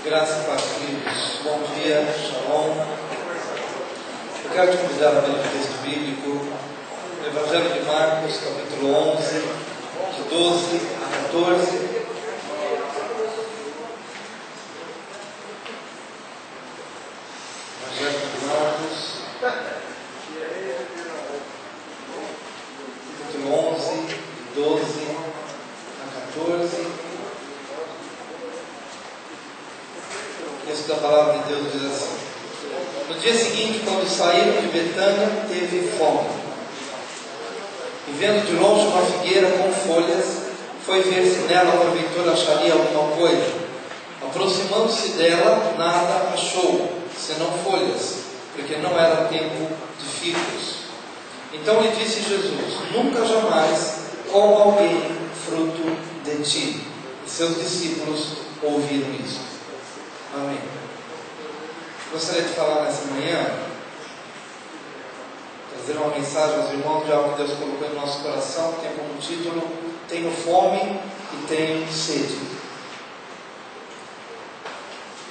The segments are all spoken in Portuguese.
Graça e paz, queridos. Bom dia, shalom. Eu quero te convidar a ler o texto bíblico, no Evangelho de Marcos, capítulo 11, de 12 a 14. Evangelho de Marcos, capítulo 11, de 12 a 14. O texto da palavra de Deus diz assim: no dia seguinte, quando saíram de Betânia, teve fome. E vendo de longe uma figueira com folhas, foi ver se nela porventura acharia alguma coisa. Aproximando-se dela, nada achou, senão folhas, porque não era tempo de figos. Então lhe disse Jesus: nunca jamais coma alguém fruto de ti. E seus discípulos ouviram isso. Amém. Gostaria de falar nessa manhã, trazer uma mensagem aos irmãos de algo que Deus colocou em nosso coração, que tem como título: tenho fome e tenho sede.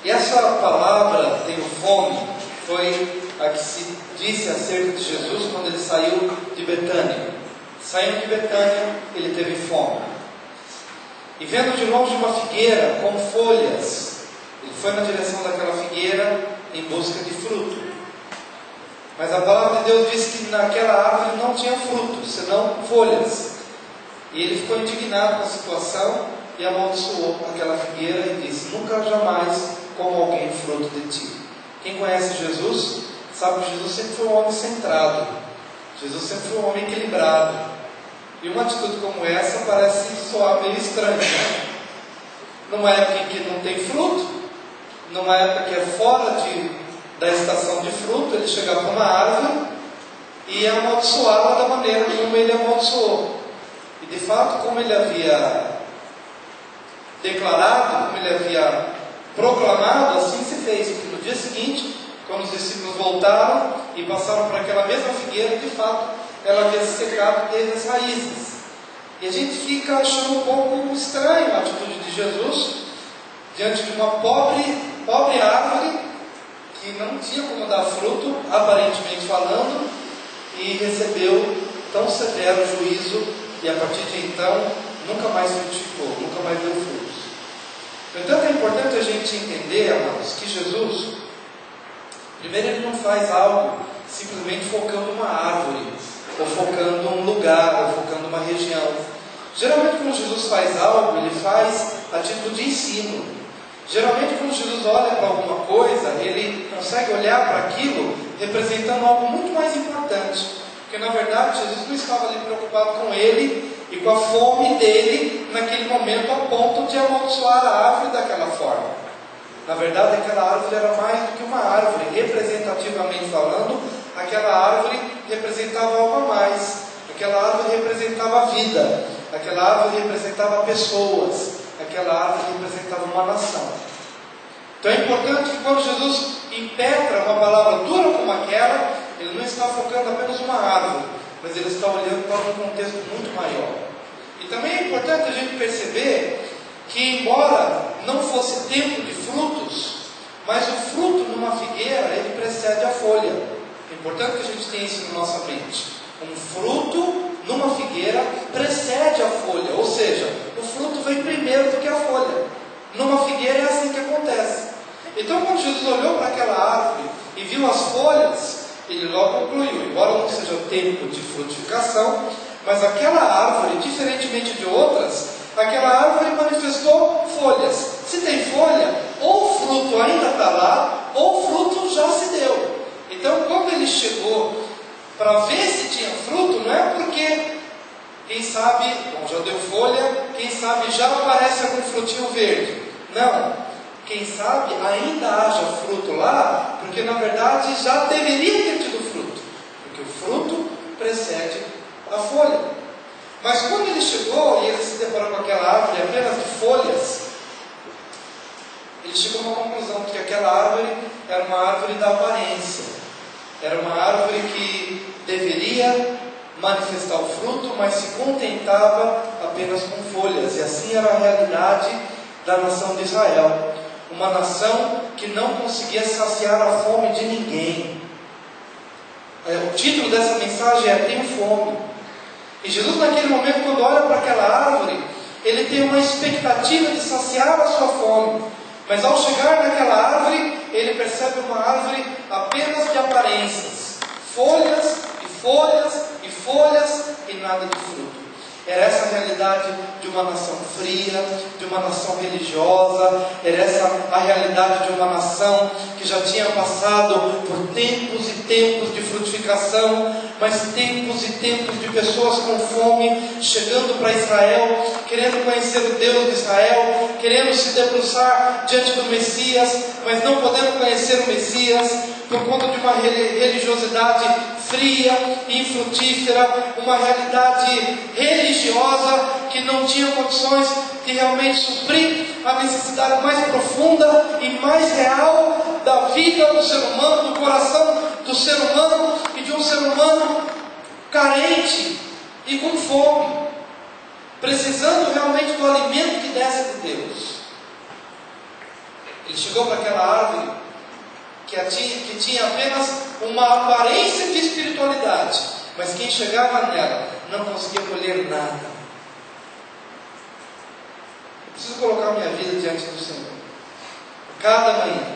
E essa palavra, tenho fome, foi a que se disse acerca de Jesus quando ele saiu de Betânia. Saindo de Betânia, ele teve fome. E vendo de longe uma figueira com folhas, ele foi na direção daquela figueira em busca de fruto. Mas a palavra de Deus diz que naquela árvore não tinha fruto, senão folhas. E ele ficou indignado com a situação e amaldiçoou aquela figueira e disse: nunca jamais como alguém fruto de ti. Quem conhece Jesus sabe que Jesus sempre foi um homem centrado. Jesus sempre foi um homem equilibrado. E uma atitude como essa parece soar meio estranha, né? Numa época em que não tem fruto, numa época que é fora da estação de fruto, ele chegava para uma árvore e amaldiçoava da maneira como ele amaldiçoou. E de fato, como ele havia declarado, como ele havia proclamado, assim se fez. Porque no dia seguinte, quando os discípulos voltaram e passaram por aquela mesma figueira, de fato, ela havia se secado desde as raízes. E a gente fica achando um pouco estranho a atitude de Jesus diante de uma pobre árvore que não tinha como dar fruto, aparentemente falando, e recebeu tão severo juízo, e a partir de então nunca mais frutificou, nunca mais deu frutos. No entanto, é importante a gente entender, amados, que Jesus, primeiro, ele não faz algo simplesmente focando uma árvore, ou focando um lugar, ou focando uma região. Geralmente, quando Jesus faz algo, ele faz a título de ensino. Geralmente, quando Jesus olha para alguma coisa, ele consegue olhar para aquilo representando algo muito mais importante. Porque, na verdade, Jesus não estava ali preocupado com ele e com a fome dele naquele momento, a ponto de amaldiçoar a árvore daquela forma. Na verdade, aquela árvore era mais do que uma árvore. Representativamente falando, aquela árvore representava algo a mais. Aquela árvore representava a vida. Aquela árvore representava pessoas. Aquela árvore representava uma nação. Então é importante que quando Jesus impetra uma palavra dura como aquela, ele não está focando apenas uma árvore, mas ele está olhando para um contexto muito maior. E também é importante a gente perceber que, embora não fosse tempo de frutos, mas o fruto numa figueira, ele precede a folha. É importante que a gente tenha isso na nossa mente. Um fruto numa figueira precede a folha, ou seja, o fruto vem primeiro do que a folha. Numa figueira é assim que acontece. Então, quando Jesus olhou para aquela árvore e viu as folhas, ele logo concluiu: embora não seja tempo de frutificação, mas aquela árvore, diferentemente de outras, aquela árvore manifestou folhas. Se tem folha, ou o fruto ainda está lá, ou o fruto já se deu. Então, quando ele chegou para ver se tinha fruto, não é porque, quem sabe, bom, já deu folha, quem sabe já aparece algum frutinho verde. Não, quem sabe ainda haja fruto lá, porque na verdade já deveria ter tido fruto, porque o fruto precede a folha. Mas quando ele chegou e ele se deparou com aquela árvore apenas de folhas, ele chegou a uma conclusão, que aquela árvore era uma árvore da aparência. Era uma árvore que deveria manifestar o fruto, mas se contentava apenas com folhas. E assim era a realidade da nação de Israel. uma nação que não conseguia saciar a fome de ninguém. O título dessa mensagem é Tenho Fome. E Jesus, naquele momento, quando olha para aquela árvore, ele tem uma expectativa de saciar a sua fome. Mas ao chegar naquela árvore, ele percebe uma árvore apenas de aparências, folhas e folhas e folhas e nada de fruto. Era essa a realidade de uma nação fria, de uma nação religiosa, era essa a realidade de uma nação que já tinha passado por tempos e tempos de frutificação, mas tempos e tempos de pessoas com fome, chegando para Israel, querendo conhecer o Deus de Israel, querendo se debruçar diante do Messias, mas não podendo conhecer o Messias, por conta de uma religiosidade fria, infrutífera, uma realidade religiosa que não tinha condições de realmente suprir a necessidade mais profunda e mais real da vida do ser humano, do coração do ser humano e de um ser humano carente e com fome, precisando realmente do alimento que desce de Deus. Ele chegou para aquela árvore que tinha apenas uma aparência de espiritualidade, mas quem chegava nela não conseguia colher nada. Eu preciso colocar minha vida diante do Senhor. Cada manhã,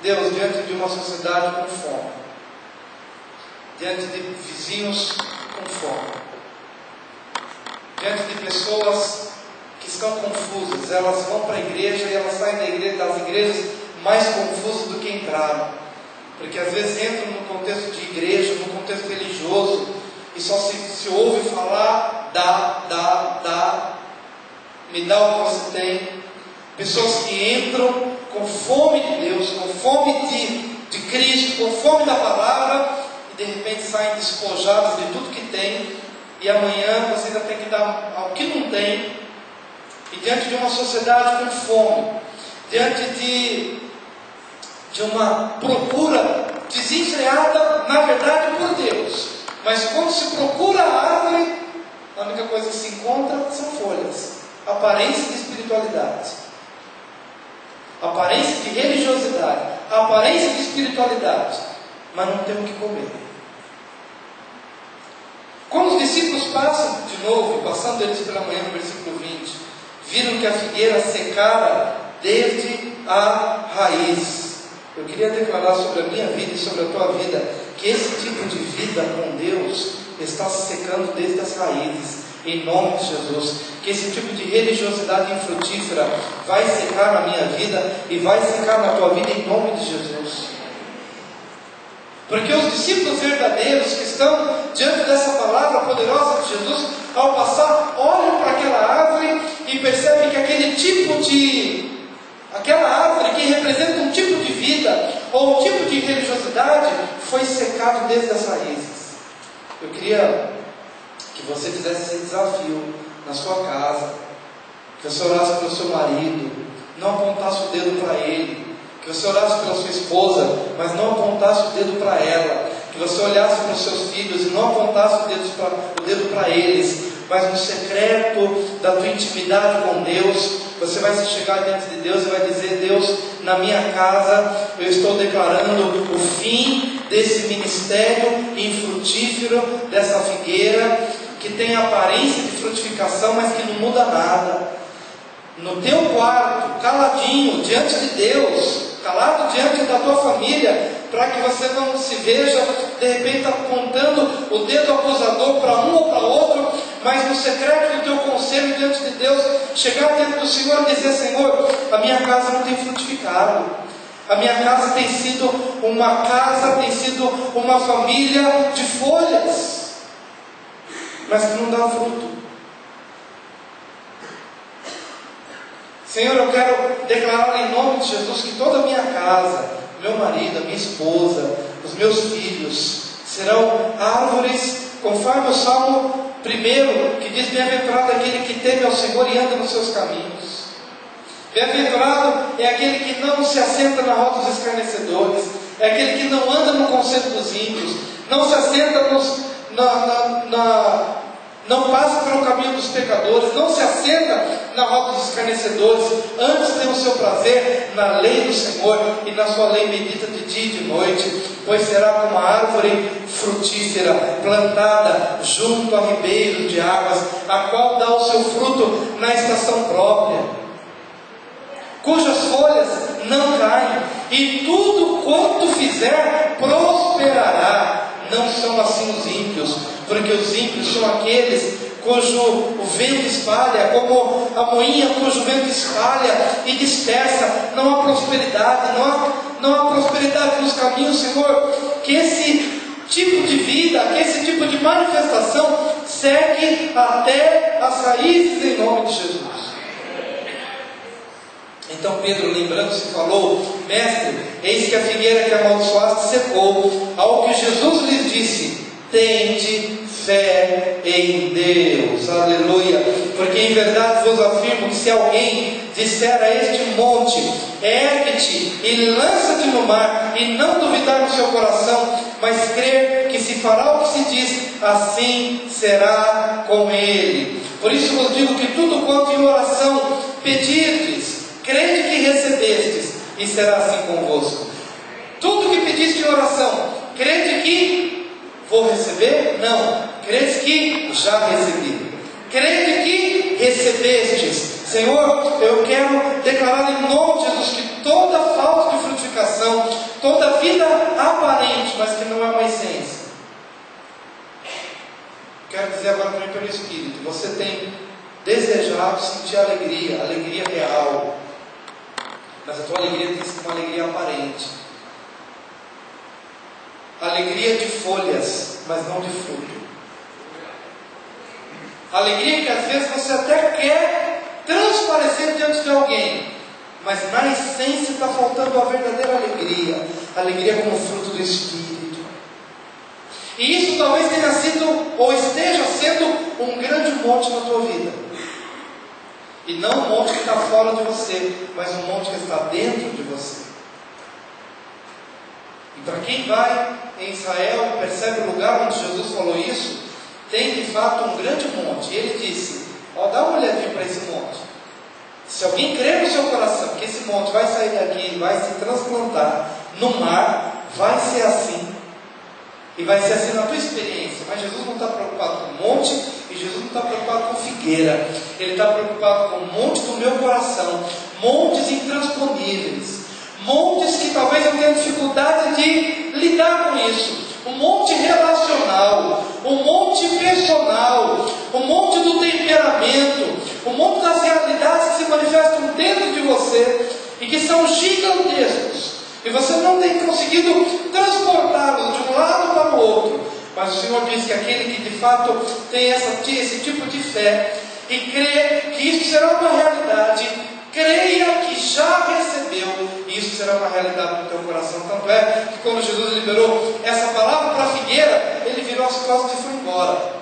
Deus, diante de uma sociedade com fome, diante de vizinhos com fome, diante de pessoas que estão confusas, elas vão para a igreja e elas saem das igrejas mais confusas do que entraram, porque às vezes entram no contexto de igreja, no contexto religioso, e só se ouve falar, me dá o que você tem. Pessoas que entram com fome de Deus, com fome de Cristo, com fome da palavra, e de repente saem despojadas de tudo que tem, e amanhã você ainda tem que dar ao que não tem, e diante de uma sociedade com fome, diante de uma procura desenfreada, na verdade, por Deus. Mas quando se procura a árvore, a única coisa que se encontra são folhas, aparência de espiritualidade, aparência de religiosidade, aparência de espiritualidade, mas não tem o que comer. Quando os discípulos passam de novo, passando eles pela manhã no versículo 20, viram que a figueira secara desde a raiz. Eu queria declarar sobre a minha vida e sobre a tua vida, que esse tipo de vida com Deus está se secando desde as raízes, em nome de Jesus. Que esse tipo de religiosidade infrutífera vai secar na minha vida e vai secar na tua vida, em nome de Jesus. Porque os discípulos verdadeiros que estão diante dessa palavra poderosa de Jesus, ao passar, olham para aquela árvore e percebem que aquela árvore que representa um tipo de vida ou um tipo de religiosidade foi secado desde as raízes. Eu queria que você fizesse esse desafio na sua casa, que você orasse pelo seu marido, não apontasse o dedo para ele, que você orasse pela sua esposa, mas não apontasse o dedo para ela, que você olhasse para os seus filhos e não apontasse o dedo para eles, mas no secreto da tua intimidade com Deus, você vai se chegar diante de Deus e vai dizer: Deus, na minha casa eu estou declarando o fim desse ministério infrutífero, dessa figueira que tem aparência de frutificação, mas que não muda nada. No teu quarto, caladinho, diante de Deus, calado diante da tua família, para que você não se veja de repente apontando o dedo acusador para um ou para outro, mas no secreto do teu conselho diante de Deus, chegar diante do Senhor e dizer: Senhor, a minha casa não tem frutificado, a minha casa tem sido uma família de folhas, mas que não dá fruto. Senhor, eu quero declarar em nome de Jesus que toda a minha casa, meu marido, a minha esposa, os meus filhos, serão árvores, conforme o Salmo 1, que diz: bem-aventurado é aquele que teme ao Senhor e anda nos seus caminhos. Bem-aventurado é aquele que não se assenta na roda dos escarnecedores, é aquele que não anda no conselho dos ímpios, não se assenta não passe pelo caminho dos pecadores, não se assenta na roda dos escarnecedores, antes tenha o seu prazer na lei do Senhor, e na sua lei medita de dia e de noite, pois será como uma árvore frutífera, plantada junto a ribeiro de águas, a qual dá o seu fruto na estação própria, cujas folhas não caem, e tudo quanto fizer prosperará. Não são assim os ímpios, porque os ímpios são aqueles cujo o vento espalha, como a moinha cujo vento espalha e dispersa. Não há prosperidade, não há prosperidade nos caminhos, Senhor. Que esse tipo de vida, que esse tipo de manifestação segue até as raízes, em nome de Jesus. Então Pedro, lembrando-se, falou: Mestre, eis que a figueira que amaldiçoaste secou. Ao que Jesus lhes disse: tende fé em Deus. Aleluia. Porque em verdade vos afirmo que se alguém disser a este monte: ergue-te e lança-te no mar, e não duvidar no seu coração, mas crer que se fará o que se diz, assim será com ele. Por isso vos digo que tudo quanto em oração pedirdes, crede que recebestes, e será assim convosco. Tudo que pediste em oração, crede que vou receber? Não. Crede que já recebi. Crede que recebestes. Senhor, eu quero declarar em nome de Jesus que toda falta de frutificação, toda vida aparente, mas que não é uma essência, quero dizer agora também pelo Espírito, você tem desejado sentir alegria, alegria real, mas a tua alegria tem sido uma alegria aparente, alegria de folhas, mas não de fruto, alegria que às vezes você até quer transparecer diante de alguém, mas na essência está faltando a verdadeira alegria, alegria como fruto do Espírito. E isso talvez tenha sido, ou esteja sendo, um grande monte na tua vida. E não um monte que está fora de você, mas um monte que está dentro de você. E para quem vai em Israel, percebe o lugar onde Jesus falou isso, tem de fato um grande monte. E ele disse: ó, dá uma olhadinha para esse monte. Se alguém crer no seu coração que esse monte vai sair daqui e vai se transplantar no mar, vai ser assim. E vai ser assim na tua experiência. Mas Jesus não está preocupado com monte, e Jesus não está preocupado com figueira. Ele está preocupado com o monte do meu coração, montes intransponíveis, montes que talvez eu tenha dificuldade de lidar com isso. Um monte relacional, um monte personal, um monte do temperamento, um monte das realidades que se manifestam dentro de você e que são gigantescos. E você não tem conseguido transportá-los de um lado para o outro. Mas o Senhor diz que aquele que de fato tem esse tipo de fé e crê que isso será uma realidade, creia que já recebeu, e isso será uma realidade no teu coração. Tanto é que quando Jesus liberou essa palavra para a figueira, ele virou as costas e foi embora.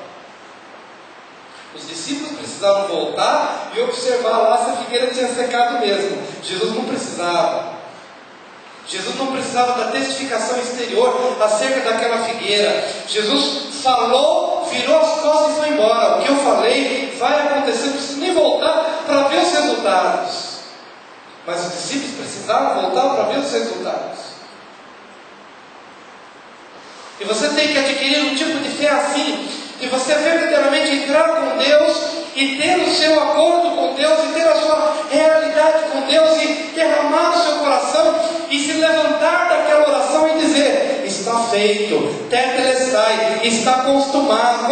Os discípulos precisavam voltar e observar lá se a figueira tinha secado mesmo. Jesus não precisava. Jesus não precisava da testificação exterior acerca daquela figueira. Jesus falou, virou as costas e foi embora. O que eu falei vai acontecer, não preciso nem voltar para ver os resultados. Mas os discípulos precisavam voltar para ver os resultados. E você tem que adquirir um tipo de fé assim, de você verdadeiramente entrar com Deus e ter o seu acordo com Deus, e ter a sua realidade com Deus, e derramar o seu coração, e se levantar daquela oração e dizer: está feito, tetelestai, está consumado,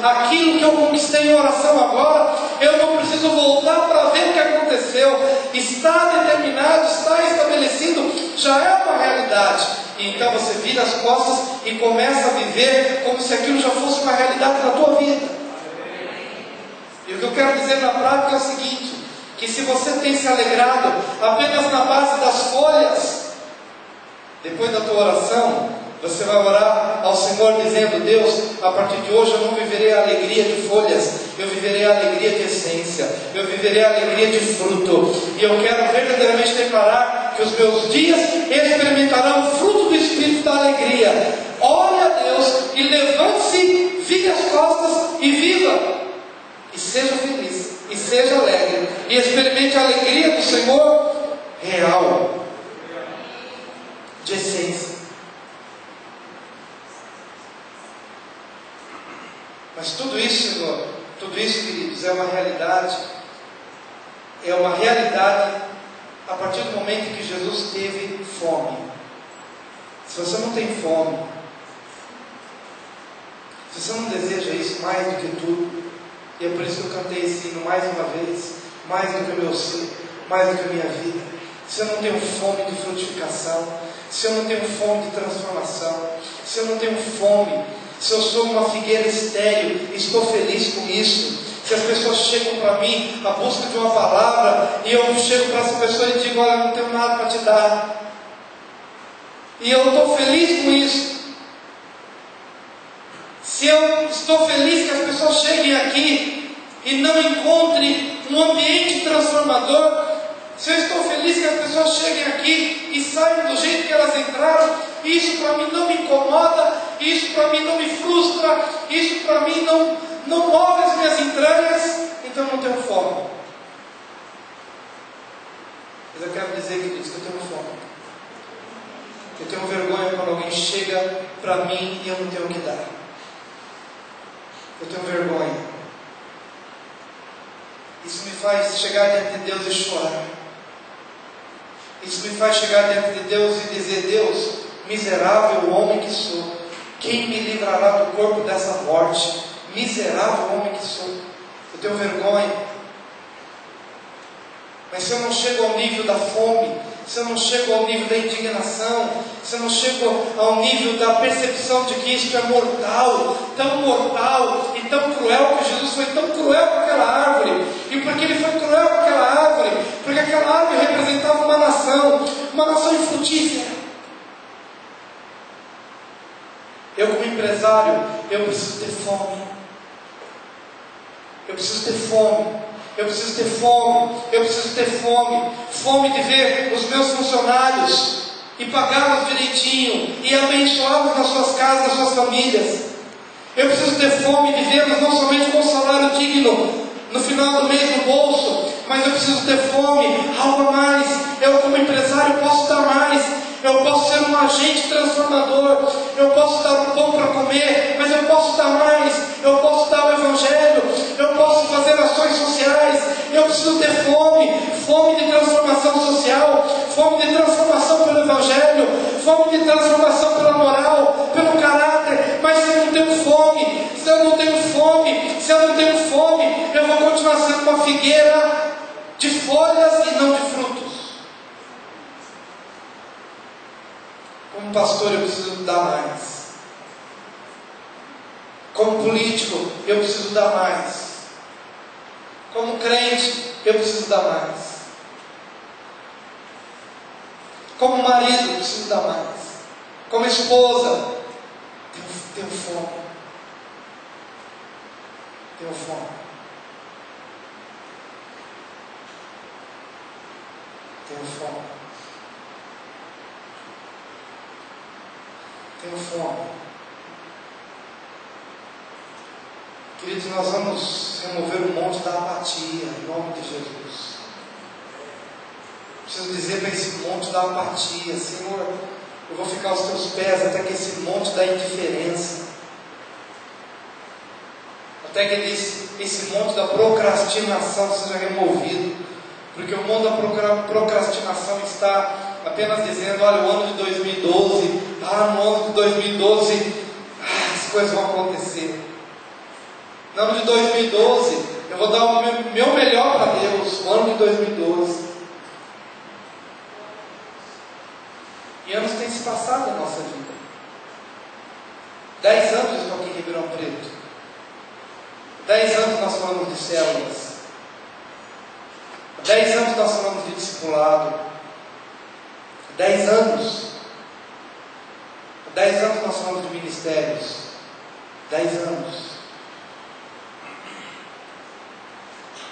aquilo que eu conquistei em oração agora, eu não preciso voltar para ver o que aconteceu, está determinado, está estabelecido, já é uma realidade. E então você vira as costas e começa a viver como se aquilo já fosse uma realidade na tua vida. E o que eu quero dizer na prática é o seguinte: que se você tem se alegrado apenas na base das folhas, depois da tua oração, você vai orar ao Senhor dizendo: Deus, a partir de hoje eu não viverei a alegria de folhas, eu viverei a alegria de essência, eu viverei a alegria de fruto, e eu quero verdadeiramente declarar que os meus dias experimentarão o fruto do Espírito da alegria. Ore a Deus e levante-se vire as costas e viva. E seja feliz, e seja alegre, e experimente a alegria do Senhor real, de essência. Mas tudo isso, Senhor, tudo isso, queridos, é uma realidade. É uma realidade a partir do momento que Jesus teve fome. Se você não tem fome, se você não deseja isso mais do que tudo, e é por isso que eu cantei esse hino mais uma vez, mais do que o meu ser, mais do que a minha vida. Se eu não tenho fome de frutificação, se eu não tenho fome de transformação, se eu não tenho fome, se eu sou uma figueira estéril, estou feliz com isso. Se as pessoas chegam para mim à busca de uma palavra, e eu chego para essa pessoa e digo: olha, eu não tenho nada para te dar, e eu estou feliz com isso. Se eu estou feliz que as pessoas cheguem aqui e não encontrem um ambiente transformador, se eu estou feliz que as pessoas cheguem aqui e saiam do jeito que elas entraram, isso para mim não me incomoda, isso para mim não me frustra, isso para mim não move as minhas entranhas, então eu não tenho fome. Mas eu quero dizer, queridos, que eu tenho fome. Eu tenho vergonha quando alguém chega para mim e eu não tenho o que dar. Eu tenho vergonha. Isso me faz chegar diante de Deus e chorar. Isso me faz chegar diante de Deus e dizer: Deus, miserável homem que sou, quem me livrará do corpo dessa morte? Miserável homem que sou. Eu tenho vergonha. Mas se eu não chego ao nível da fome, se eu não chego ao nível da indignação, se eu não chego ao nível da percepção de que isto é mortal e tão cruel, que Jesus foi tão cruel com aquela árvore, e porque ele foi cruel com aquela árvore, porque aquela árvore representava uma nação infrutífera. Eu, como empresário, eu preciso ter fome. Eu preciso ter fome. Eu preciso ter fome, eu preciso ter fome, fome de ver os meus funcionários e pagá-los direitinho e abençoá-los nas suas casas, nas suas famílias. Eu preciso ter fome de vê-los não somente com um salário digno no final do mês no bolso, mas eu preciso ter fome, algo a mais. Eu, como empresário, posso dar mais. Eu posso ser um agente transformador, eu posso dar um pão para comer, mas eu posso dar mais. Eu posso dar o Evangelho, eu posso fazer ações sociais. Eu preciso ter fome, fome de transformação social, fome de transformação pelo Evangelho, fome de transformação pela moral, pelo caráter. Mas se eu não tenho fome, se eu não tenho fome, eu vou continuar sendo uma figueira de folhas e não de frutos. Como pastor, eu preciso dar mais. Como político, eu preciso dar mais. Como crente, eu preciso dar mais. Como marido, eu preciso dar mais. Como esposa, tenho fome. Tenho fome. Tenho fome. Tenho fome. Queridos, nós vamos remover o monte da apatia, em nome de Jesus. Preciso dizer para esse monte da apatia: Senhor, eu vou ficar aos teus pés até que esse monte da indiferença, até que esse monte da procrastinação seja removido. Porque o mundo da procrastinação está apenas dizendo: olha, o ano de 2012, no ano de 2012, as coisas vão acontecer. No ano de 2012, eu vou dar o meu melhor para Deus, o ano de 2012. E anos têm se passado na nossa vida. 10 anos eu estou aqui em Ribeirão Preto. 10 anos nós falamos de células. 10 anos nós falamos de discipulado. 10 anos. 10 anos nós falamos de ministérios. 10 anos.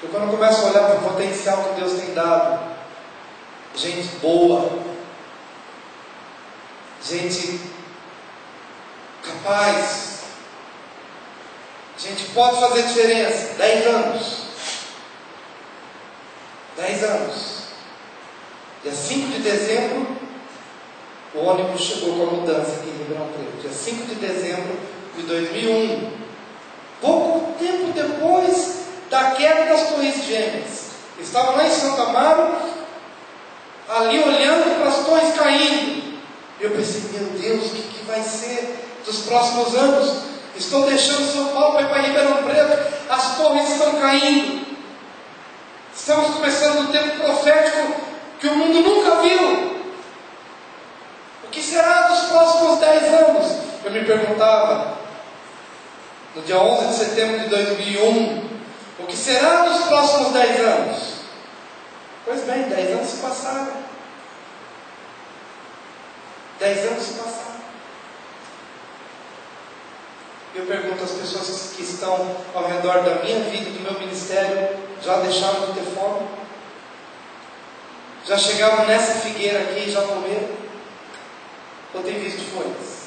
Eu, quando começo a olhar para o potencial que Deus tem dado, gente boa, gente capaz, gente pode fazer diferença. 10 anos. 10 anos. Dia 5 de dezembro, o ônibus chegou com a mudança aqui em Ribeirão Preto. Dia 5 de dezembro de 2001. Pouco tempo depois da queda das Torres Gêmeas. Estava lá em Santo Amaro, ali olhando para as torres caindo. Eu pensei, meu Deus, o que vai ser dos próximos anos? Estou deixando São Paulo para ir para Ribeirão Preto. As torres estão caindo. Estamos começando um tempo profético que o mundo nunca viu. O que será dos próximos 10 anos? Eu me perguntava, no dia 11 de setembro de 2001, o que será dos próximos 10 anos? Pois bem, 10 anos se passaram. 10 anos se passaram. Eu pergunto às pessoas que estão ao redor da minha vida, do meu ministério, já deixaram de ter fome? Já chegavam nessa figueira aqui e já comeram? Ou tem visto folhas?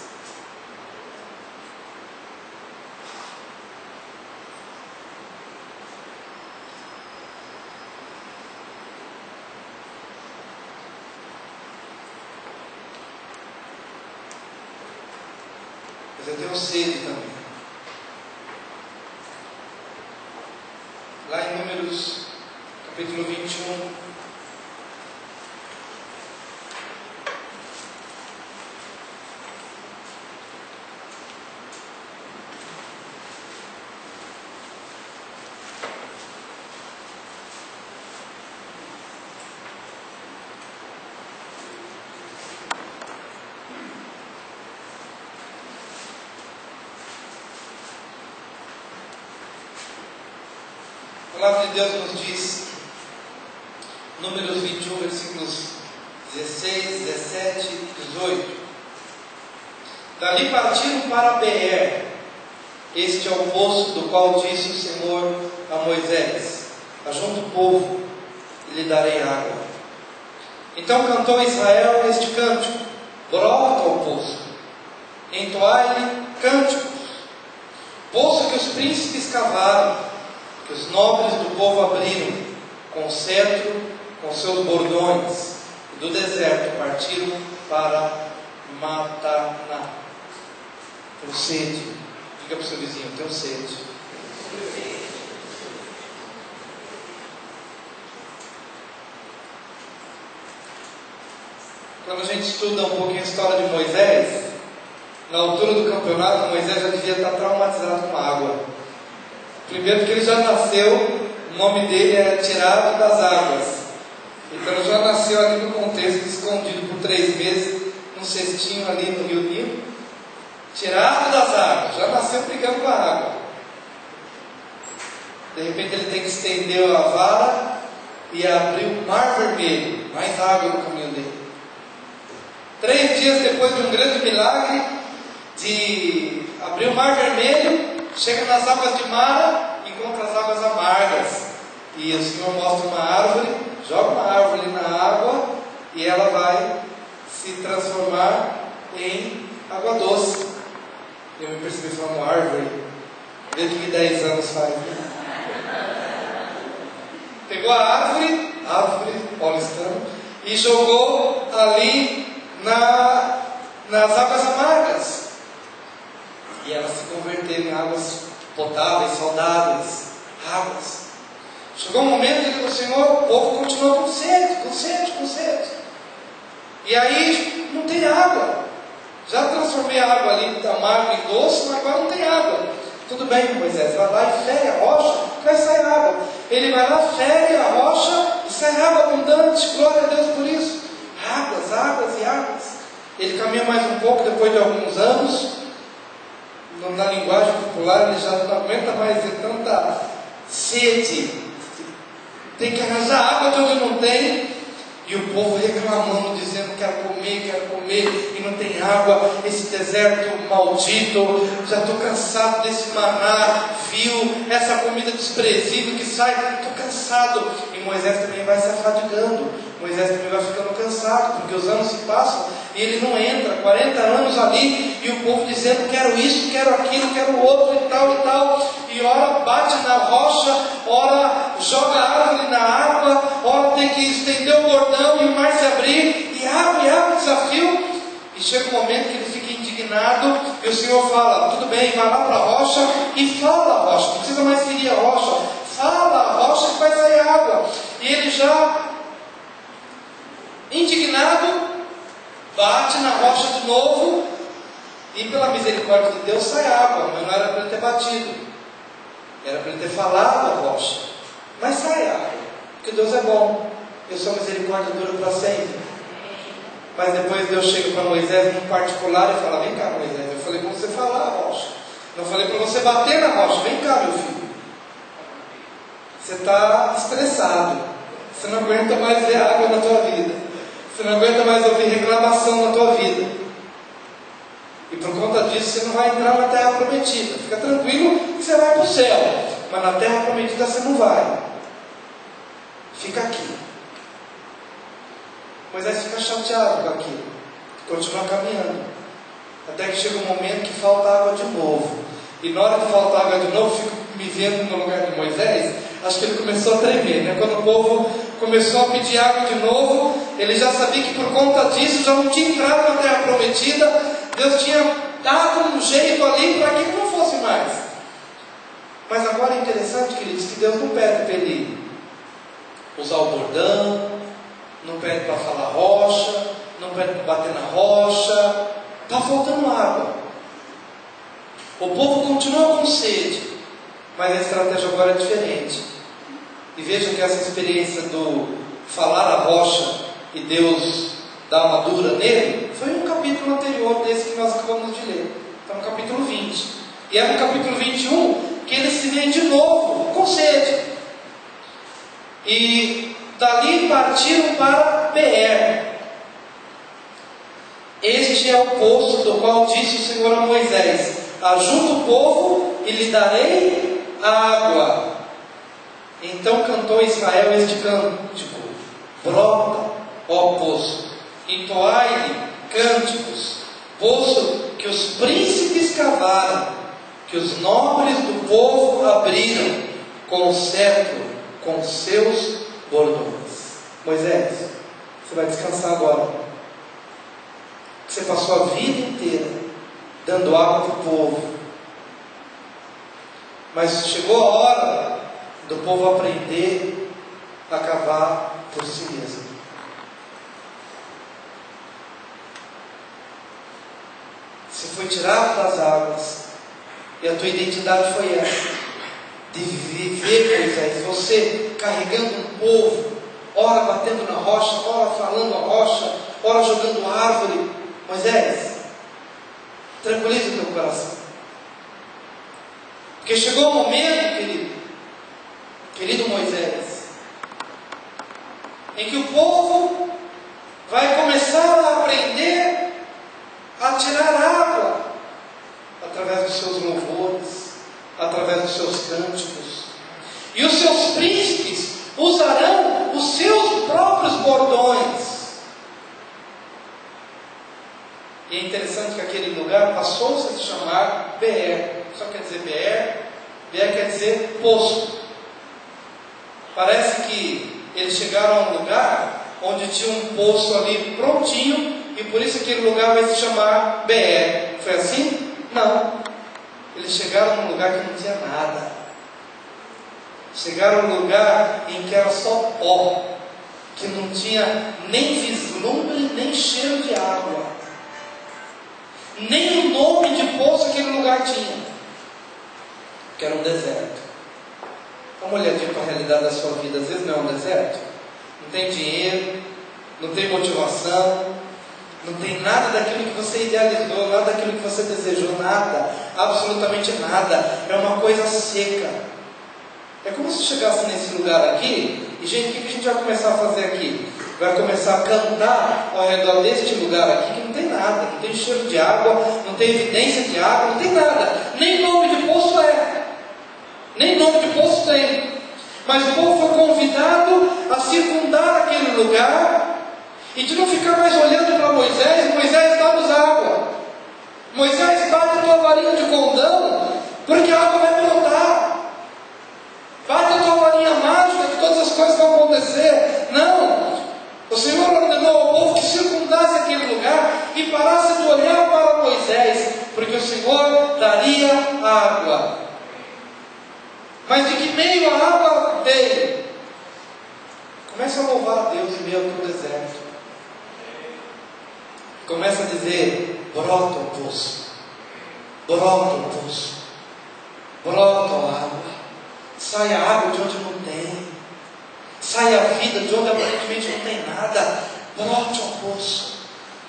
Mas eu tenho sede também. Lá em Números, capítulo 21, a palavra de Deus nos diz, Números 21, versículos 16, 17 e 18: Dali partiram para Beer. Este é o poço do qual disse o Senhor a Moisés: Ajunta o povo e lhe darei água. Então cantou Israel este cântico: Brota ao poço, entoai-lhe cânticos, poço que os príncipes cavaram, que os nobres do povo abriram, com cetro, com seus bordões, e do deserto partiram para Mataná. Tenho sede. Diga para o seu vizinho: tenho sede. Quando a gente estuda um pouquinho a história de Moisés, na altura do campeonato, Moisés já devia estar traumatizado com a água. Primeiro porque ele já nasceu, o nome dele era tirado das águas. Então ele já nasceu ali no contexto, escondido por 3 meses, num cestinho ali no Rio Nilo. Tirado das águas, já nasceu brigando com a água. De repente ele tem que estender a vara e abrir o mar vermelho, mais água no caminho dele. 3 dias depois de um grande milagre, de abrir o mar vermelho, chega nas águas de Mara, encontra as águas amargas. E o Senhor mostra uma árvore, joga uma árvore na água e ela vai se transformar em água doce. Eu me percebi falando árvore, desde que 10 anos faz. Pegou a árvore paulistana, e jogou ali nas águas amargas. E elas se converteram em águas potáveis, saudáveis, águas. Chegou um momento em que o Senhor, o povo continuou com sede. E aí não tem água. Já transformei a água ali da amarga em doce, mas agora não tem água. Tudo bem, Moisés, vai lá e fere a rocha, vai sair água. Ele vai lá, fere a rocha e sai água abundante. Glória a Deus por isso. Águas, águas e águas. Ele caminha mais um pouco, depois de alguns anos. Na linguagem popular, ele já não aguenta mais ter tanta sede. Tem que arranjar água de onde não tem. E o povo reclamando, dizendo: quero comer, e não tem água, esse deserto maldito, já estou cansado desse maná vil, essa comida desprezível que sai, estou cansado. E Moisés também vai se afadigando, Moisés também vai ficando cansado, porque os anos se passam e ele não entra, 40 anos ali, e o povo dizendo: quero isso, quero aquilo, quero outro e tal, e ora bate na rocha, ora joga a árvore na água, ora tem que estender o bordão e o mar se abrir, e abre o desafio, e chega um momento que ele fica indignado, e o Senhor fala: tudo bem, vai lá para a rocha e fala a rocha, não precisa mais ferir a rocha, fala a rocha que vai sair água. E ele já indignado bate na rocha de novo, e pela misericórdia de Deus sai água, mas não era para ele ter batido, era para ele ter falado a rocha, mas sai água, porque Deus é bom, eu sou misericórdia dura para sempre. Mas depois Deus chega para Moisés em particular e fala: vem cá, Moisés, eu falei para você falar a rocha, não falei para você bater na rocha, vem cá, meu filho, você está estressado, você não aguenta mais ver água na tua vida, você não aguenta mais ouvir reclamação na tua vida, e por conta disso você não vai entrar na terra prometida. Fica tranquilo que você vai para o céu, mas na terra prometida você não vai, fica aqui. Moisés fica chateado com aquilo, continua caminhando, até que chega um momento que falta água de novo, e na hora que falta água de novo, fico me vendo no lugar de Moisés, acho que ele começou a tremer, né? Quando o povo começou a pedir água de novo, ele já sabia que por conta disso já não tinha entrado na terra prometida, Deus tinha dado um jeito ali para que não fosse mais. Mas agora é interessante, queridos, que Deus não pede para ele usar o bordão, não pede para falar rocha, não pede para bater na rocha, está faltando água. O povo continua com sede, mas a estratégia agora é diferente. E vejam que essa experiência do falar a rocha e Deus dar uma dura nele, foi um capítulo anterior desse que nós acabamos de ler. Está no capítulo 20. E é no capítulo 21 que eles se veem de novo com sede. E dali partiram para Beer. Este é o poço do qual disse o Senhor a Moisés: ajunta o povo e lhe darei água. Então cantou Israel este cântico: brota, ó poço, entoai-lhe cânticos, poço que os príncipes cavaram, que os nobres do povo abriram, com o cetro, com seus bordões. Moisés, você vai descansar agora. Você passou a vida inteira dando água para o povo, mas chegou a hora do povo aprender a cavar por si mesmo. Você foi tirado das águas, e a tua identidade foi essa, de viver, Moisés, você carregando um povo, ora batendo na rocha, ora falando a rocha, ora jogando árvore. Moisés, tranquiliza o teu coração, porque chegou o momento, querido Moisés, em que o povo vai começar a aprender a tirar água através dos seus louvores, através dos seus cânticos, e os seus príncipes usarão os seus próprios bordões. E é interessante que aquele lugar passou-se a se chamar Beer. Só quer dizer Beer? Beer quer dizer poço. Parece que eles chegaram a um lugar onde tinha um poço ali prontinho, e por isso aquele lugar vai se chamar Beer. Foi assim? Não. Eles chegaram num lugar que não tinha nada. Chegaram num lugar em que era só pó, que não tinha nem vislumbre, nem cheiro de água, nem o nome de poço aquele lugar tinha, que era um deserto. Dá uma olhadinha para a realidade da sua vida. Às vezes não é um deserto, não tem dinheiro, não tem motivação, não tem nada daquilo que você idealizou, nada daquilo que você desejou, nada, absolutamente nada, é uma coisa seca. É como se chegasse nesse lugar aqui, e gente, o que a gente vai começar a fazer aqui? Vai começar a cantar ao redor deste lugar aqui, que não tem nada, não tem cheiro de água, não tem evidência de água, não tem nada, nem nome de poço é, nem nome de poço tem. Mas o povo foi convidado a circundar aquele lugar e de não ficar mais olhando para Moisés. Moisés, dá-nos água. Moisés, bate a tua varinha de condão, porque a água vai brotar. Bate a tua varinha mágica, que todas as coisas vão acontecer. Não. O Senhor ordenou ao povo que circundasse aquele lugar e parasse de olhar para Moisés, porque o Senhor daria água. Mas de que meio a água veio? Começa a louvar a Deus em meio ao teu deserto. Começa a dizer: brota o poço, brota o poço, brota a água. Sai a água de onde não tem, sai a vida de onde aparentemente não tem nada. Brote ao poço.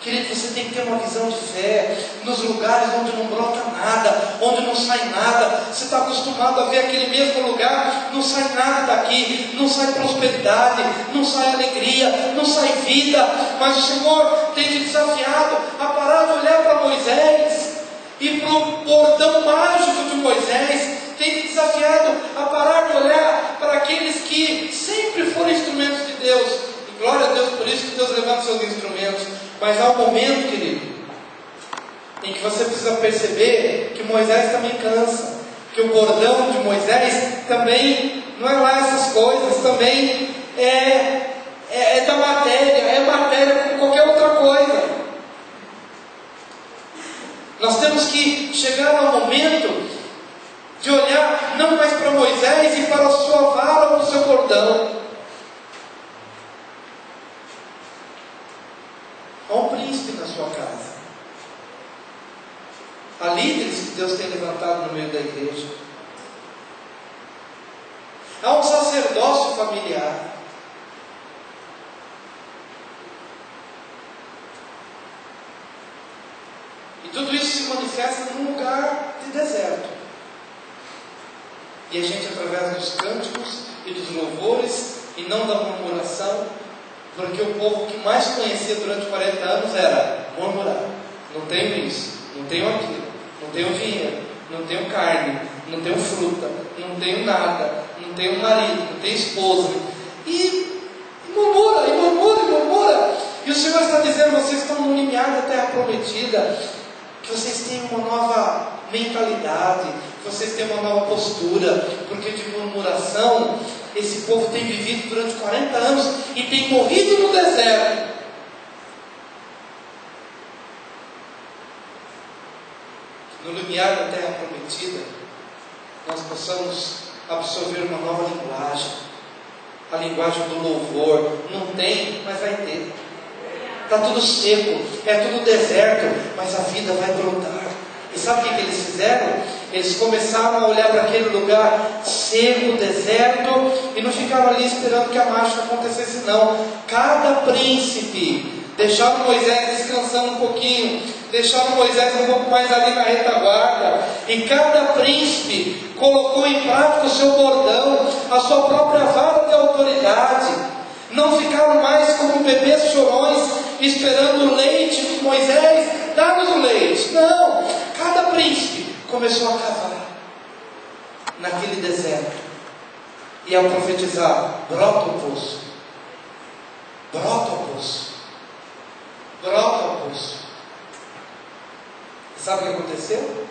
Querido, você tem que ter uma visão de fé nos lugares onde não brota nada, onde não sai nada. Você está acostumado a ver aquele mesmo lugar, não sai nada daqui, não sai prosperidade, não sai alegria, não sai vida. Mas o Senhor tem te desafiado a parar de olhar para Moisés e para o bordão mágico de Moisés. Tem te desafiado a parar de olhar para aqueles que sempre foram instrumentos de Deus. E glória a Deus por isso, que Deus levanta seus instrumentos. Mas há um momento, querido, em que você precisa perceber que Moisés também cansa, que o bordão de Moisés também não é lá essas coisas, também é da matéria, é matéria como qualquer outra coisa. Nós temos que chegar ao momento de olhar não mais para Moisés e para a sua vara ou o seu bordão. Há um príncipe na sua casa. Há líderes que Deus tem levantado no meio da igreja. Há um sacerdócio familiar. E tudo isso se manifesta num lugar de deserto. E a gente, através dos cânticos e dos louvores, e não da murmuração, porque o povo que mais conhecia durante 40 anos era murmurar. Não tenho isso, não tenho aquilo, não tenho dinheiro, não tenho carne, não tenho fruta, não tenho nada, não tenho marido, não tenho esposa. E murmura, e murmura, e murmura. E o Senhor está dizendo: vocês estão no limiar da terra prometida, que vocês tenham uma nova mentalidade, que vocês tenham uma nova postura, porque de murmuração esse povo tem vivido durante 40 anos e tem morrido no deserto. No limiar da terra prometida, nós possamos absorver uma nova linguagem, a linguagem do louvor. Não tem, mas vai ter. Está tudo seco, é tudo deserto, mas a vida vai brotar. E sabe o que eles fizeram? Eles começaram a olhar para aquele lugar seco, deserto, e não ficaram ali esperando que a mágica acontecesse, não. Cada príncipe deixaram Moisés descansando um pouquinho, deixaram Moisés um pouco mais ali na retaguarda, e cada príncipe colocou em prática o seu bordão, a sua própria vara de autoridade. Não ficaram mais como bebês chorões, esperando o leite de Moisés, dá-nos o leite. Não, cada príncipe começou a cavar naquele deserto e a profetizar: brota o poço, brota o poço, brota o poço. Sabe o que aconteceu?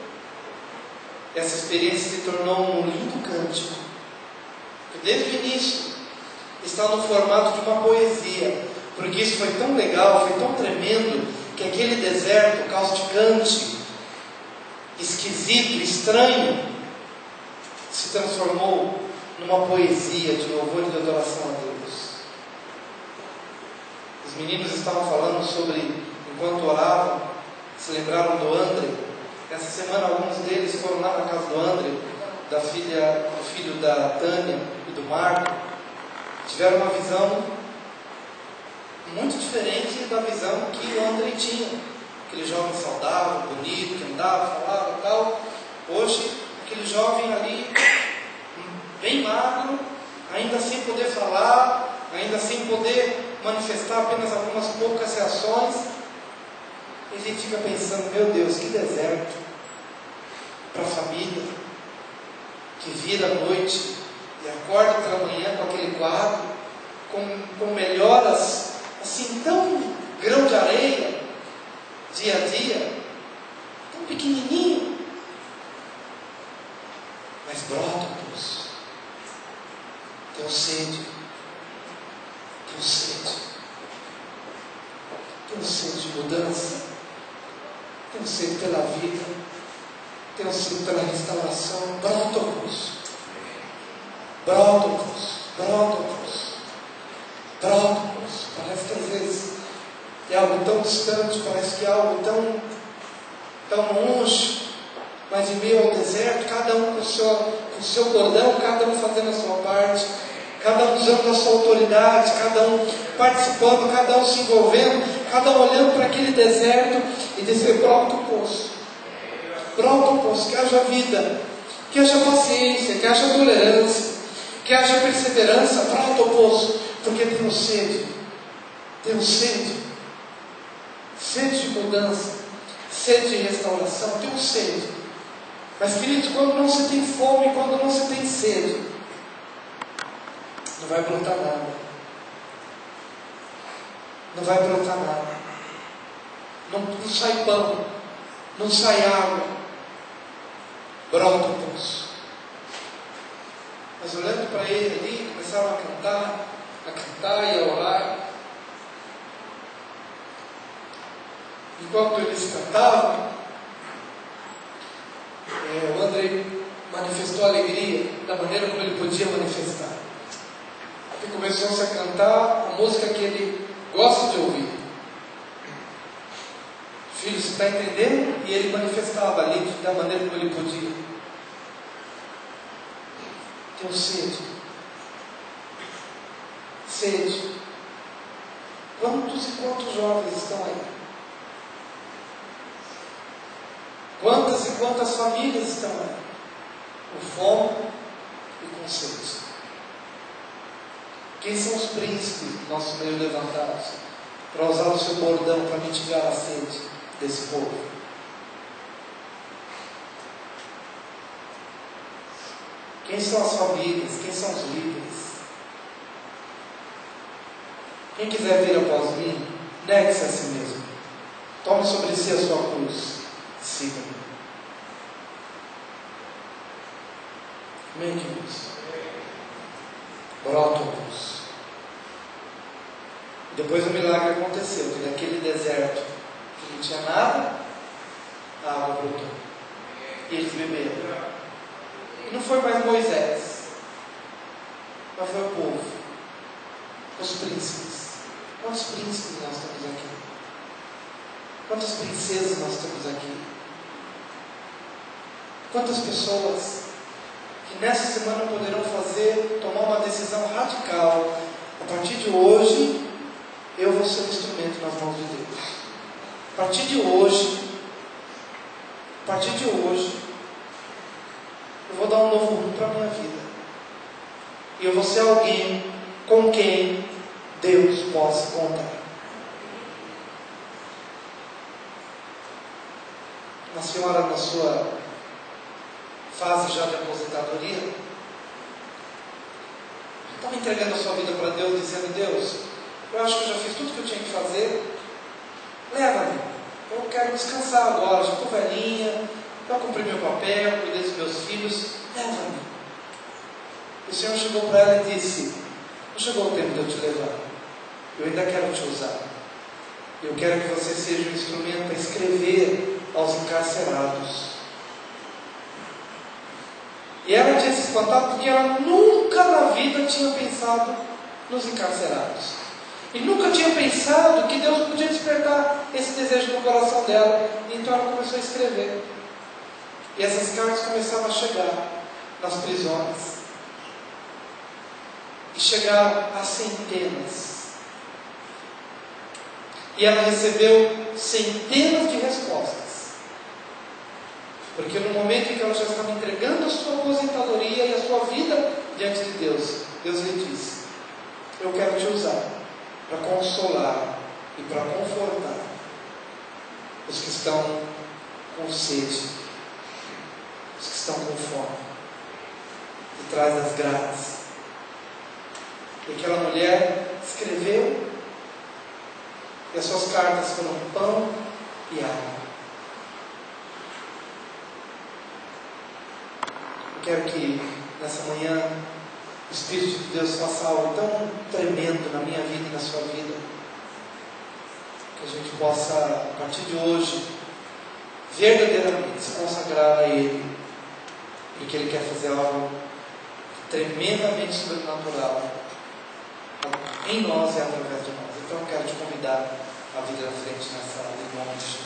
Essa experiência se tornou um lindo cântico, que desde o início está no formato de uma poesia, porque isso foi tão legal, foi tão tremendo, que aquele deserto causticante, esquisito, estranho, se transformou numa poesia de louvor e de adoração a Deus. Os meninos estavam falando sobre, enquanto oravam, se lembraram do André. Essa semana alguns deles foram lá na casa do André, do filho da Tânia e do Marco. Tiveram uma visão muito diferente da visão que o André tinha. Aquele jovem saudável, bonito, que andava, falava e tal. Hoje, aquele jovem ali, bem magro, ainda sem poder falar, ainda sem poder manifestar apenas algumas poucas reações. E a gente fica pensando: meu Deus, que deserto para a família que vira à noite e acorda pela manhã com aquele quadro, com melhoras assim tão grão de areia, dia a dia, tão pequenininho, mas brota o poço. Tenho sede, tenho sede, tenho sede de mudança, tenho sede pela vida, tenho sede pela restauração. Brota o poço, brota o poço, brota o poço, brota o poço. Parece que às vezes é algo tão distante, parece que é algo tão longe, mas em meio ao deserto, cada um com o seu cordão, cada um fazendo a sua parte, cada um usando a sua autoridade, cada um participando, cada um se envolvendo, cada um olhando para aquele deserto e dizer: brota o poço, que haja vida, que haja paciência, que haja tolerância, que haja perseverança. Brota o poço, porque tenho sede, sede de mudança, sede de restauração, tenho sede. Mas, queridos, quando não se tem fome, quando não se tem sede, não vai brotar nada. Não vai brotar nada. Não sai pão, não sai água. Brota o poço. Mas olhando para ele ali, começaram a cantar e a orar. Enquanto eles cantavam, o André manifestou alegria da maneira como ele podia manifestar. E começou-se a cantar a música que ele gosta de ouvir. Filho, você está entendendo? E ele manifestava ali da maneira como ele podia. Tenho sede. Sede. Quantos e quantos jovens estão aí? Quantas e quantas famílias estão aí? Com fome e com sede. Quem são os príncipes do nosso meio levantados para usar o seu bordão para mitigar a sede desse povo? Quem são as famílias? Quem são os líderes? Quem quiser vir após mim, negue-se a si mesmo. Tome sobre si a sua cruz. Siga-me. Amém, queridos? Brota o poço. Depois o milagre aconteceu, que naquele deserto que não tinha nada, a água brotou. E eles beberam. E não foi mais Moisés, mas foi o povo, os príncipes. Quantos príncipes nós temos aqui? Quantas princesas nós temos aqui? Quantas pessoas que nessa semana poderão tomar uma decisão radical? A partir de hoje, eu vou ser um instrumento nas mãos de Deus. A partir de hoje, eu vou dar um novo rumo para a minha vida. E eu vou ser alguém com quem Deus possa contar. Uma senhora na sua fase já de aposentadoria estava entregando a sua vida para Deus, dizendo: Deus, eu acho que eu já fiz tudo que eu tinha que fazer, leva-me, eu quero descansar agora, já estou velhinha, já cumpri meu papel, cuidei dos meus filhos, leva-me. O Senhor chegou para ela e disse: não chegou o tempo de eu te levar, eu ainda quero te usar, eu quero que você seja um instrumento para escrever aos encarcerados. E ela tinha se espantado porque ela nunca na vida tinha pensado nos encarcerados. E nunca tinha pensado que Deus podia despertar esse desejo no coração dela. Então ela começou a escrever. E essas cartas começaram a chegar nas prisões. E chegaram a centenas. E ela recebeu centenas de respostas. Porque no momento em que ela já estava entregando a sua aposentadoria e a sua vida diante de Deus, Deus lhe disse: eu quero te usar para consolar e para confortar os que estão com sede, os que estão com fome, e traz das grades. E aquela mulher escreveu, e as suas cartas foram pão e água. Eu quero que nessa manhã o Espírito de Deus faça algo tão tremendo na minha vida e na sua vida, que a gente possa, a partir de hoje, verdadeiramente se consagrar a Ele, porque Ele quer fazer algo tremendamente sobrenatural em nós e através de nós. Então eu quero te convidar a vir à frente nessa hora, em nome de Jesus.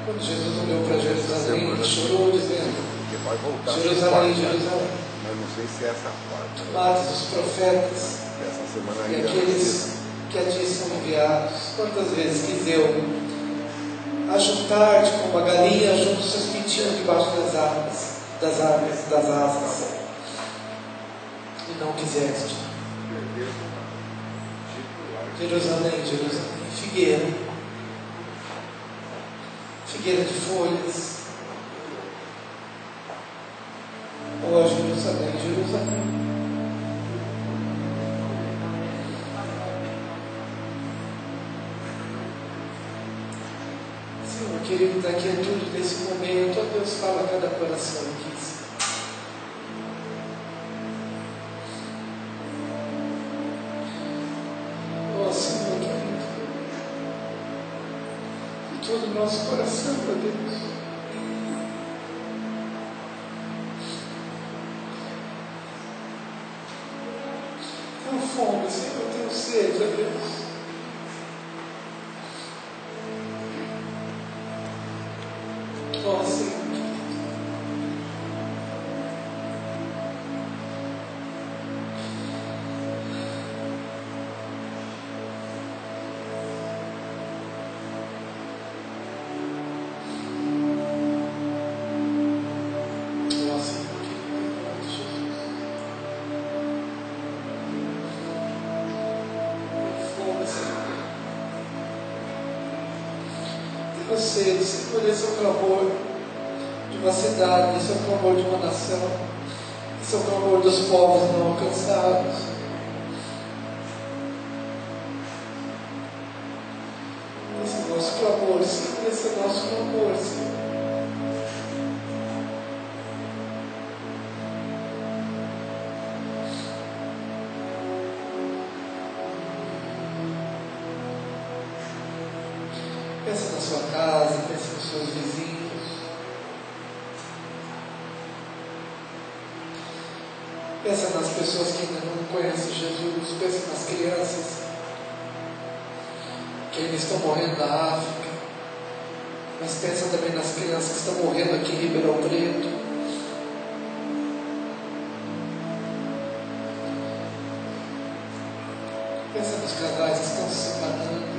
Quando Jesus olhou para Jerusalém, ele chorou dizendo: Jerusalém, Jerusalém, mas não sei se é essa parte. matas os profetas Essa semana e ainda aqueles que a ti são enviados. Quantas vezes quis eu ajuntar-te como uma galinha junto os seus pintinhos debaixo das asas, e não quiseste. Jerusalém, Jerusalém, figueira de folhas. Ó Jerusalém, Jerusalém. Senhor querido, da quietude desse momento, ó Deus, fala a cada coração aqui. Ó Senhor querido, de todo o nosso coração, ó Deus. Tenho fome, Senhor, tenho sede, ó Deus. Ó Senhor querido. Ó Senhor querido, em nome de Jesus. Tenho fome, Senhor. Tenho sede, Senhor, esse é o clamor de uma cidade, esse é o clamor de uma nação, esse é o clamor dos povos não alcançados. Esse é o nosso clamor, Senhor, esse é o nosso clamor, Senhor. Pensa na sua casa, pensa nos seus vizinhos. Pensa nas pessoas que ainda não conhecem Jesus. Pensa nas crianças que ainda estão morrendo na África. Mas pensa também nas crianças que estão morrendo aqui em Ribeirão Preto. Pensa nos casais que estão se separando.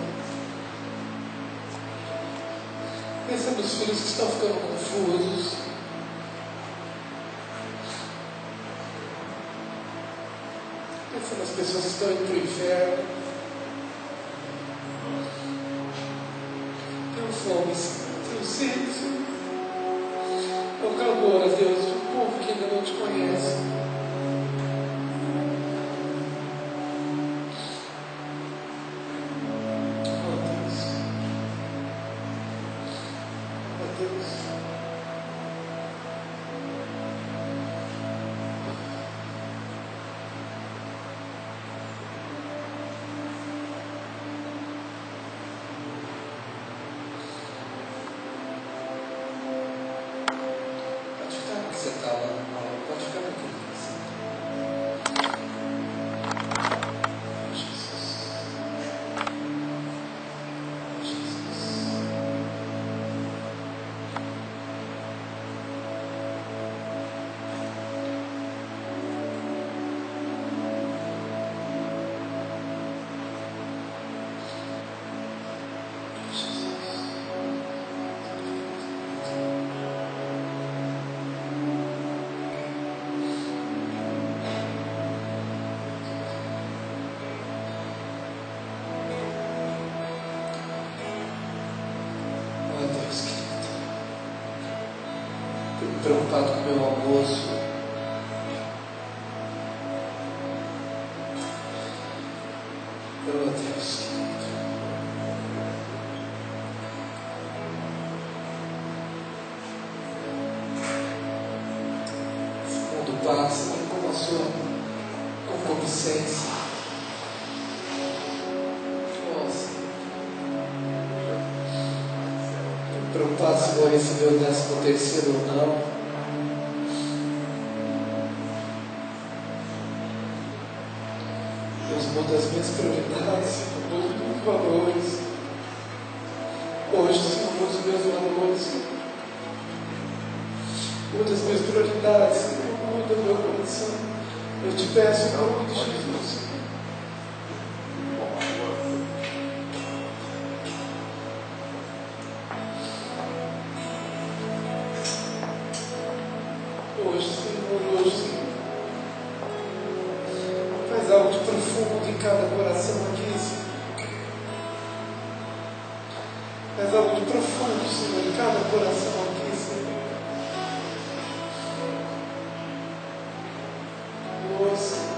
Pensa nos filhos que estão ficando confusos. Pensa nas pessoas que estão indo para o inferno. Tenho fome, Senhor. Tenho sede, Senhor. É o clamor a Deus de um povo que ainda não te conhece. Oh Deus. Oh Deus. Pode ficar no que você está lá, pode ficar naquilo que você preocupado com o meu almoço. Oh Deus. O mundo passa como a sua concupiscência. Nossa. Preocupado se vou receber o 13º ou não. Deus muda as minhas prioridades, muda os meus valores. Hoje, Senhor, muda os meus valores. Muda as minhas prioridades, Senhor, muda o meu coração. Eu te peço em nome de Jesus. Hoje, Senhor, faz algo de profundo em cada coração aqui, Senhor. Faz algo de profundo, Senhor, em cada coração aqui, Senhor. Oh, Senhor.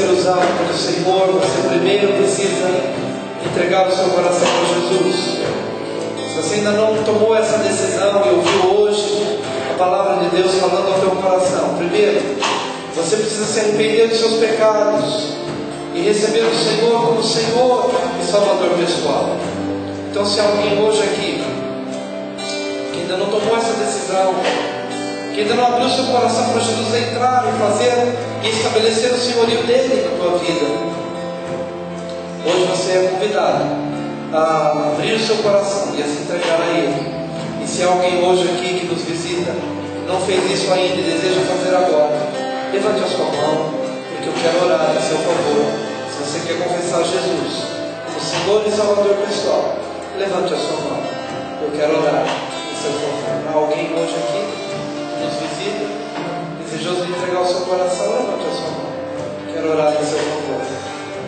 ser usado pelo Senhor, você primeiro precisa entregar o seu coração para Jesus. Se você ainda não tomou essa decisão e ouviu hoje a palavra de Deus falando ao teu coração, primeiro, você precisa se arrepender dos seus pecados e receber o Senhor como Senhor e Salvador pessoal. Então, se há alguém hoje aqui que ainda não tomou essa decisão, que ainda não abriu seu coração para Jesus entrar e fazer e estabelecer o senhorio dele na tua vida, hoje você é convidado a abrir o seu coração e a se entregar a Ele. E se há alguém hoje aqui que nos visita, não fez isso ainda e deseja fazer agora, levante a sua mão, porque eu quero orar em seu favor. Se você quer confessar Jesus como Senhor e Salvador pessoal, levante a sua mão, eu quero orar em seu favor. Há alguém hoje aqui que nos visita, desejoso de entregar o seu coração, levante a sua mão, quero orar em seu favor,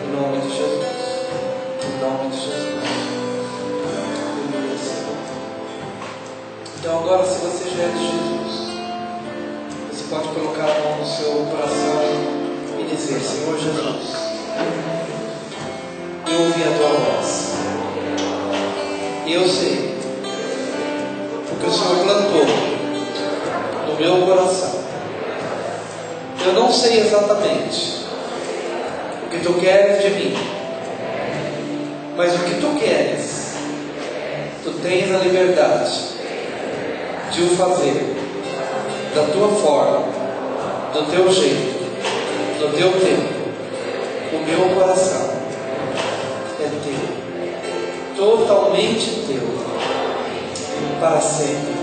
em nome de Jesus, em nome de Jesus. Então agora, se você já é de Jesus, você pode colocar a mão no seu coração e dizer: Senhor Jesus, eu ouvi a tua voz, e eu sei o que o Senhor plantou no meu coração. Eu não sei exatamente o que tu queres de mim, mas o que tu queres, tu tens a liberdade de o fazer da tua forma, do teu jeito, do teu tempo. O meu coração é teu, totalmente teu, para sempre,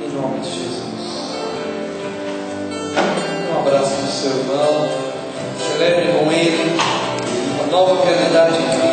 em nome de Jesus. Um abraço do seu irmão, celebre com ele a nova realidade em Cristo.